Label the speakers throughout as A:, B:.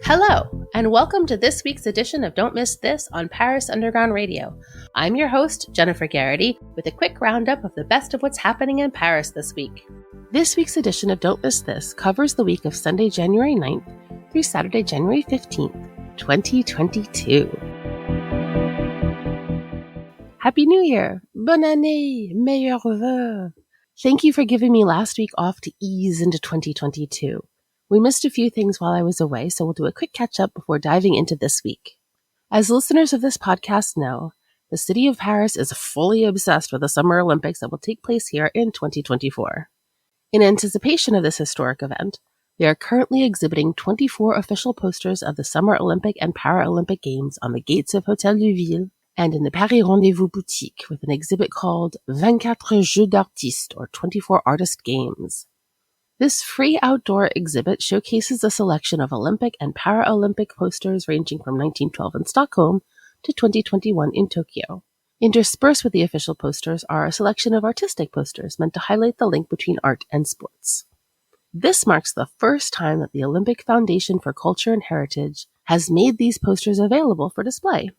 A: Hello, and welcome to this week's edition of Don't Miss This on Paris Underground Radio. I'm your host, Jennifer Garrity, with a quick roundup of the best of what's happening in Paris this week. This week's edition of Don't Miss This covers the week of Sunday, January 9th through Saturday, January 15th, 2022. Happy New Year! Bonne année! Meilleurs vœux! Thank you for giving me last week off to ease into 2022. We missed a few things while I was away, so we'll do a quick catch-up before diving into this week. As listeners of this podcast know, the city of Paris is fully obsessed with the Summer Olympics that will take place here in 2024. In anticipation of this historic event, they are currently exhibiting 24 official posters of the Summer Olympic and Paralympic Games on the gates of Hôtel de Ville and in the Paris Rendezvous boutique with an exhibit called 24 Jeux d'Artistes, or 24 Artist Games. This free outdoor exhibit showcases a selection of Olympic and Paralympic posters ranging from 1912 in Stockholm to 2021 in Tokyo. Interspersed with the official posters are a selection of artistic posters meant to highlight the link between art and sports. This marks the first time that the Olympic Foundation for Culture and Heritage has made these posters available for display.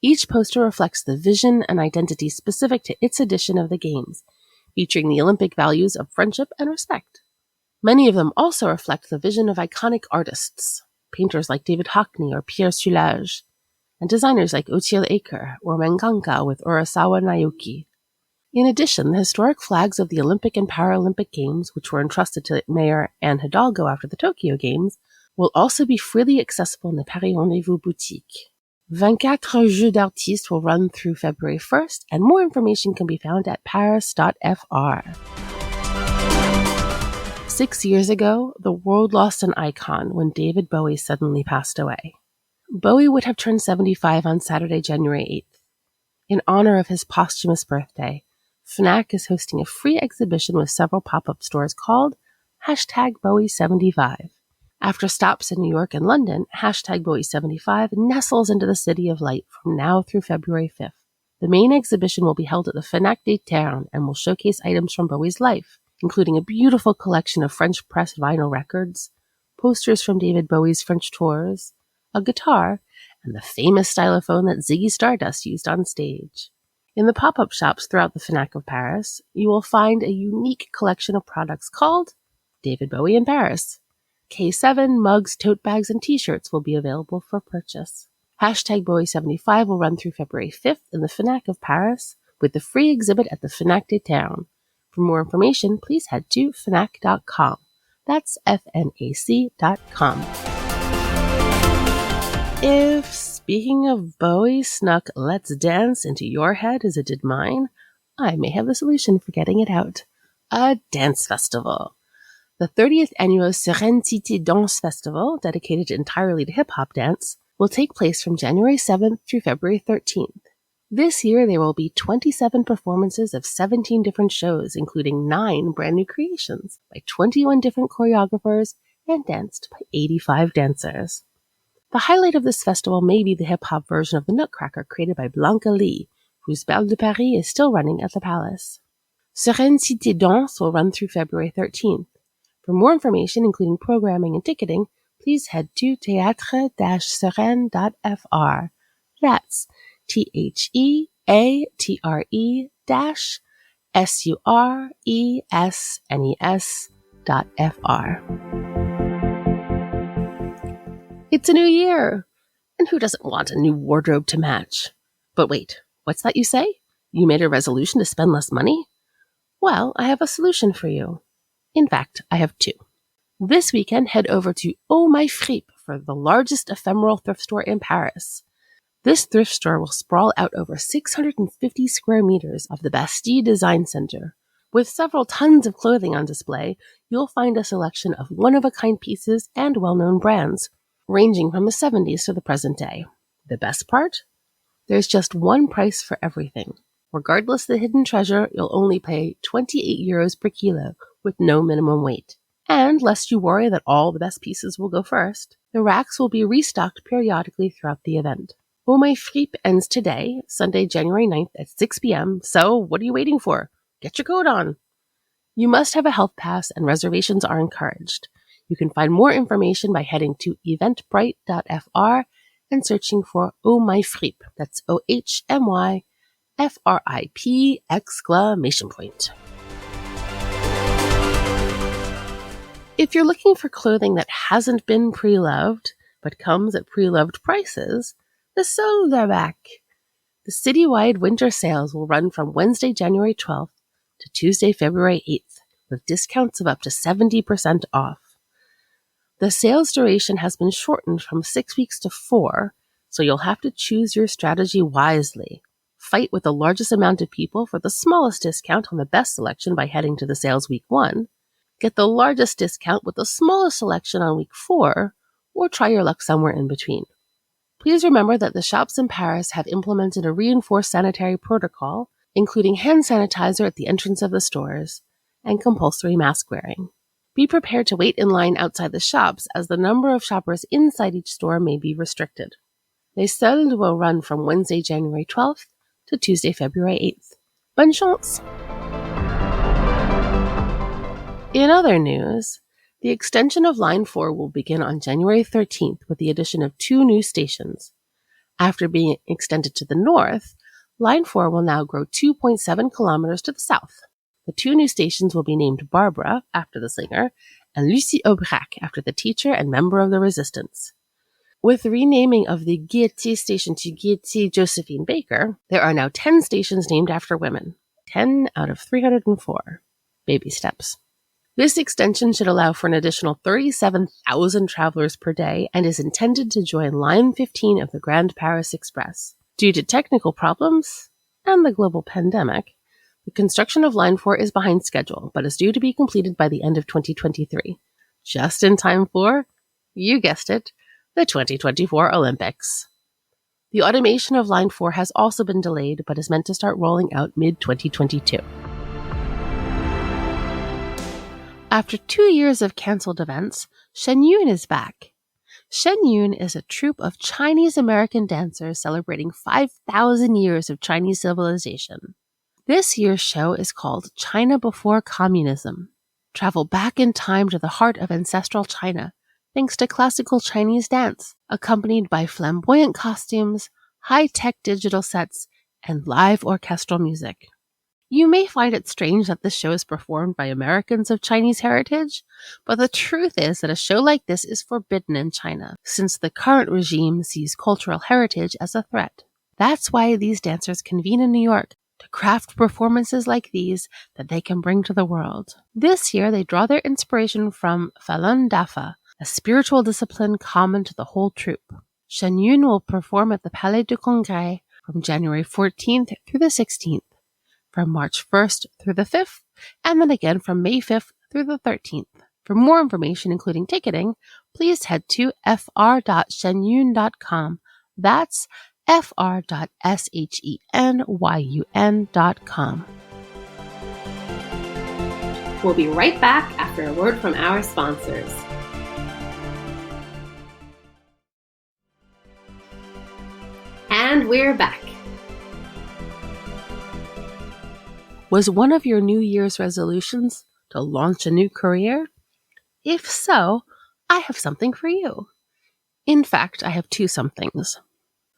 A: Each poster reflects the vision and identity specific to its edition of the Games, featuring the Olympic values of friendship and respect. Many of them also reflect the vision of iconic artists, painters like David Hockney or Pierre Soulages, and designers like Otiel Aker or Manganga with Urasawa Naoki. In addition, the historic flags of the Olympic and Paralympic Games, which were entrusted to Mayor Anne Hidalgo after the Tokyo Games, will also be freely accessible in the Paris Rendezvous boutique. 24 Jeux d'Artistes will run through February 1st, and more information can be found at paris.fr. 6 years ago, the world lost an icon when David Bowie suddenly passed away. Bowie would have turned 75 on Saturday, January 8th. In honor of his posthumous birthday, Fnac is hosting a free exhibition with several pop-up stores called #Bowie75. After stops in New York and London, #Bowie75 nestles into the City of Light from now through February 5th. The main exhibition will be held at the Fnac des Ternes and will showcase items from Bowie's life, including a beautiful collection of French press vinyl records, posters from David Bowie's French tours, a guitar, and the famous stylophone that Ziggy Stardust used on stage. In the pop-up shops throughout the Fnac of Paris, you will find a unique collection of products called David Bowie in Paris. K7, mugs, tote bags, and t-shirts will be available for purchase. #Bowie75 will run through February 5th in the Fnac of Paris with the free exhibit at the Fnac des Ternes. For more information, please head to fnac.com. That's FNAC.com. If, speaking of Bowie, snuck Let's Dance into your head as it did mine, I may have the solution for getting it out. A dance festival. The 30th annual Serenité Dance Festival, dedicated entirely to hip-hop dance, will take place from January 7th through February 13th. This year, there will be 27 performances of 17 different shows, including 9 brand new creations by 21 different choreographers and danced by 85 dancers. The highlight of this festival may be the hip-hop version of the Nutcracker created by Blanca Lee, whose Belle de Paris is still running at the Palace. Serenité Dance will run through February 13th. For more information, including programming and ticketing, please head to theatre-serene.fr. That's theatre-surenes.fr. It's a new year, and who doesn't want a new wardrobe to match? But wait, what's that you say? You made a resolution to spend less money? Well, I have a solution for you. In fact, I have 2. This weekend, head over to Oh My Fripe for the largest ephemeral thrift store in Paris. This thrift store will sprawl out over 650 square meters of the Bastille Design Center. With several tons of clothing on display, you'll find a selection of one-of-a-kind pieces and well-known brands, ranging from the 70s to the present day. The best part? There's just one price for everything. Regardless of the hidden treasure, you'll only pay 28 euros per kilo with no minimum weight. And lest you worry that all the best pieces will go first, the racks will be restocked periodically throughout the event. Oh My Fripe ends today, Sunday, January 9th at 6 p.m., so what are you waiting for? Get your coat on! You must have a health pass and reservations are encouraged. You can find more information by heading to eventbrite.fr and searching for Oh My Fripe. That's OHMY FRIP exclamation point. If you're looking for clothing that hasn't been pre-loved, but comes at pre-loved prices, the soldes are back. The citywide winter sales will run from Wednesday, January 12th to Tuesday, February 8th, with discounts of up to 70% off. The sales duration has been shortened from 6 weeks to 4, so you'll have to choose your strategy wisely. Fight with the largest amount of people for the smallest discount on the best selection by heading to the sales week 1. Get the largest discount with the smallest selection on week 4, or try your luck somewhere in between. Please remember that the shops in Paris have implemented a reinforced sanitary protocol, including hand sanitizer at the entrance of the stores and compulsory mask wearing. Be prepared to wait in line outside the shops, as the number of shoppers inside each store may be restricted. Les soldes will run from Wednesday, January 12th to Tuesday, February 8th. Bonne chance! In other news, the extension of Line 4 will begin on January 13th with the addition of 2 new stations. After being extended to the north, Line 4 will now grow 2.7 kilometers to the south. The 2 new stations will be named Barbara, after the singer, and Lucie Aubrac, after the teacher and member of the Resistance. With the renaming of the Gaîté station to Gaîté Josephine Baker, there are now 10 stations named after women. 10 out of 304. Baby steps. This extension should allow for an additional 37,000 travelers per day and is intended to join Line 15 of the Grand Paris Express. Due to technical problems and the global pandemic, the construction of Line 4 is behind schedule, but is due to be completed by the end of 2023, just in time for, you guessed it, the 2024 Olympics. The automation of Line 4 has also been delayed, but is meant to start rolling out mid-2022. After 2 years of cancelled events, Shen Yun is back. Shen Yun is a troupe of Chinese-American dancers celebrating 5,000 years of Chinese civilization. This year's show is called China Before Communism. Travel back in time to the heart of ancestral China, thanks to classical Chinese dance, accompanied by flamboyant costumes, high-tech digital sets, and live orchestral music. You may find it strange that this show is performed by Americans of Chinese heritage, but the truth is that a show like this is forbidden in China, since the current regime sees cultural heritage as a threat. That's why these dancers convene in New York to craft performances like these that they can bring to the world. This year, they draw their inspiration from Falun Dafa, a spiritual discipline common to the whole troupe. Shen Yun will perform at the Palais du Congrès from January 14th through the 16th. From March 1st through the 5th, and then again from May 5th through the 13th. For more information, including ticketing, please head to fr.shenyun.com. That's fr.shenyun.com. We'll be right back after a word from our sponsors. And we're back. Was one of your New Year's resolutions to launch a new career? If so, I have something for you. In fact, I have 2 somethings.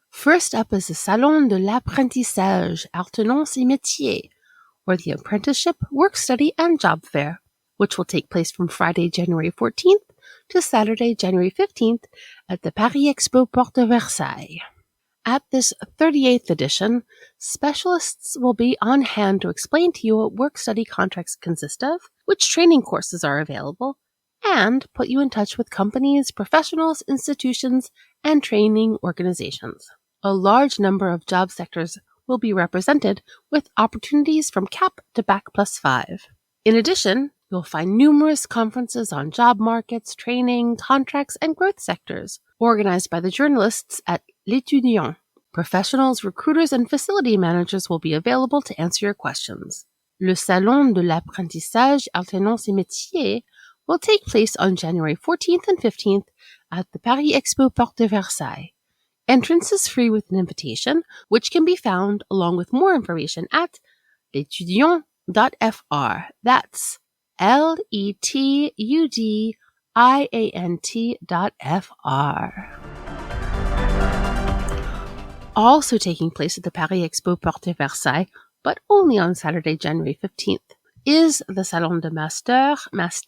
A: First up is the Salon de l'Apprentissage, Alternance et Métiers, or the Apprenticeship, Work-Study and Job Fair, which will take place from Friday, January 14th to Saturday, January 15th at the Paris Expo Porte de Versailles. At this 38th edition, specialists will be on hand to explain to you what work-study contracts consist of, which training courses are available, and put you in touch with companies, professionals, institutions, and training organizations. A large number of job sectors will be represented, with opportunities from CAP to Bac Plus 5. In addition, you'll find numerous conferences on job markets, training, contracts, and growth sectors, organized by the journalists at L'Étudiant. Professionals, recruiters, and facility managers will be available to answer your questions. Le Salon de l'Apprentissage, Alternance et Métiers will take place on January 14th and 15th at the Paris Expo Porte de Versailles. Entrance is free with an invitation, which can be found along with more information at l'étudiant.fr. That's LETUDIANT.fr. Also taking place at the Paris Expo Porte Versailles, but only on Saturday, January 15th, is the Salon de Master et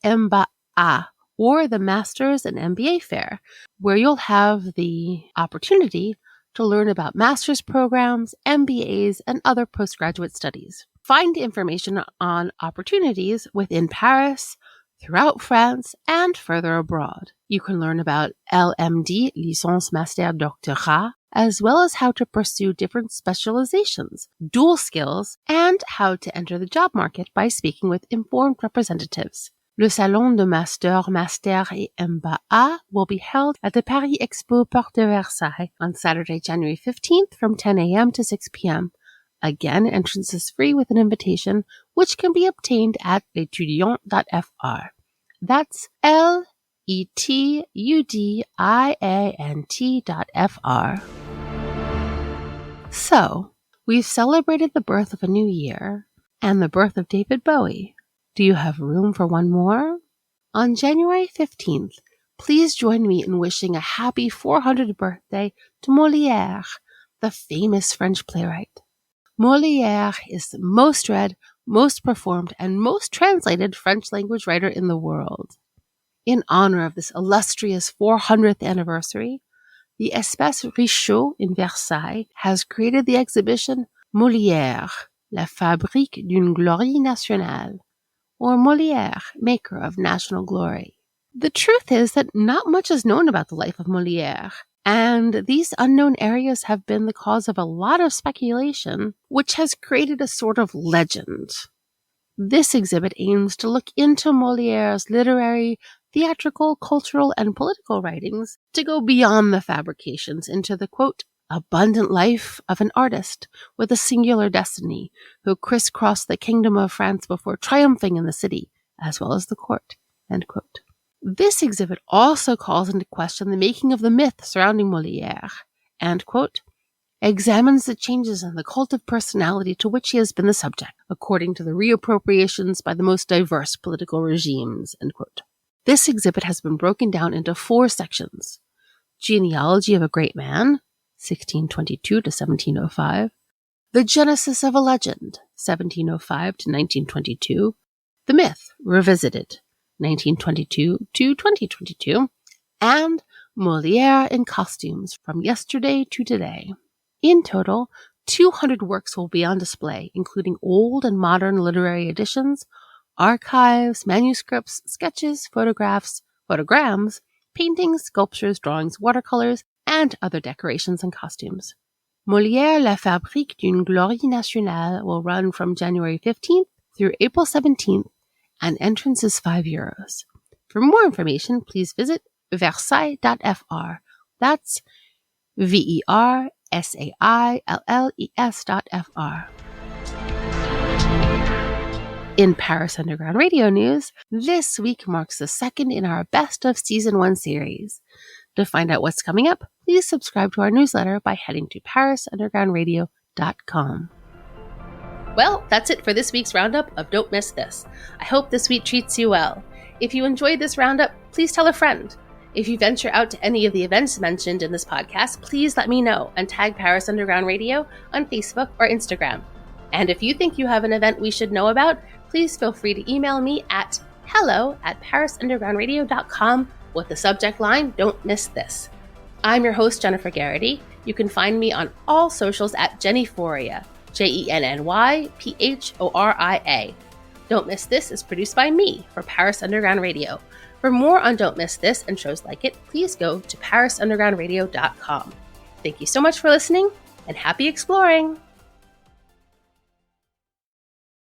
A: MBA, or the Masters and MBA Fair, where you'll have the opportunity to learn about master's programs, MBAs, and other postgraduate studies. Find information on opportunities within Paris, throughout France, and further abroad. You can learn about LMD, Licence Master Doctorat, as well as how to pursue different specializations, dual skills, and how to enter the job market by speaking with informed representatives. Le Salon de Master et MBA will be held at the Paris Expo Porte Versailles on Saturday, January 15th from 10 a.m. to 6 p.m. Again, entrance is free with an invitation, which can be obtained at l'étudiant.fr. That's LETUDIANT.fr. So, we've celebrated the birth of a new year and the birth of David Bowie. Do you have room for one more? On January 15th, please join me in wishing a happy 400th birthday to Molière, the famous French playwright. Molière is the most read, most performed, and most translated French language writer in the world. In honor of this illustrious 400th anniversary, the Espace Richaud in Versailles has created the exhibition Molière, la fabrique d'une gloire nationale, or Molière, maker of national glory. The truth is that not much is known about the life of Molière, and these unknown areas have been the cause of a lot of speculation, which has created a sort of legend. This exhibit aims to look into Molière's literary, theatrical, cultural, and political writings to go beyond the fabrications into the, quote, abundant life of an artist with a singular destiny who crisscrossed the kingdom of France before triumphing in the city, as well as the court, end quote. This exhibit also calls into question the making of the myth surrounding Molière, and, quote, examines the changes in the cult of personality to which he has been the subject, according to the reappropriations by the most diverse political regimes, end quote. This exhibit has been broken down into 4 sections: Genealogy of a Great Man, 1622 to 1705, The Genesis of a Legend, 1705 to 1922, The Myth, Revisited, 1922 to 2022, and Molière in Costumes, From Yesterday to Today. In total, 200 works will be on display, including old and modern literary editions, archives, manuscripts, sketches, photograms, paintings, sculptures, drawings, watercolors, and other decorations and costumes. Molière, la fabrique d'une gloire nationale will run from January 15th through April 17th, and entrance is €5. For more information, please visit versailles.fr. That's VERSAILLES.fr. In Paris Underground Radio news, this week marks the second in our Best of Season 1 series. To find out what's coming up, please subscribe to our newsletter by heading to parisundergroundradio.com. Well, that's it for this week's roundup of Don't Miss This. I hope this week treats you well. If you enjoyed this roundup, please tell a friend. If you venture out to any of the events mentioned in this podcast, please let me know and tag Paris Underground Radio on Facebook or Instagram. And if you think you have an event we should know about, please feel free to email me at hello@parisundergroundradio.com with the subject line, Don't Miss This. I'm your host, Jennifer Garrity. You can find me on all socials at Jennyphoria, JENNYPHORIA. Don't Miss This is produced by me for Paris Underground Radio. For more on Don't Miss This and shows like it, please go to parisundergroundradio.com. Thank you so much for listening, and happy exploring!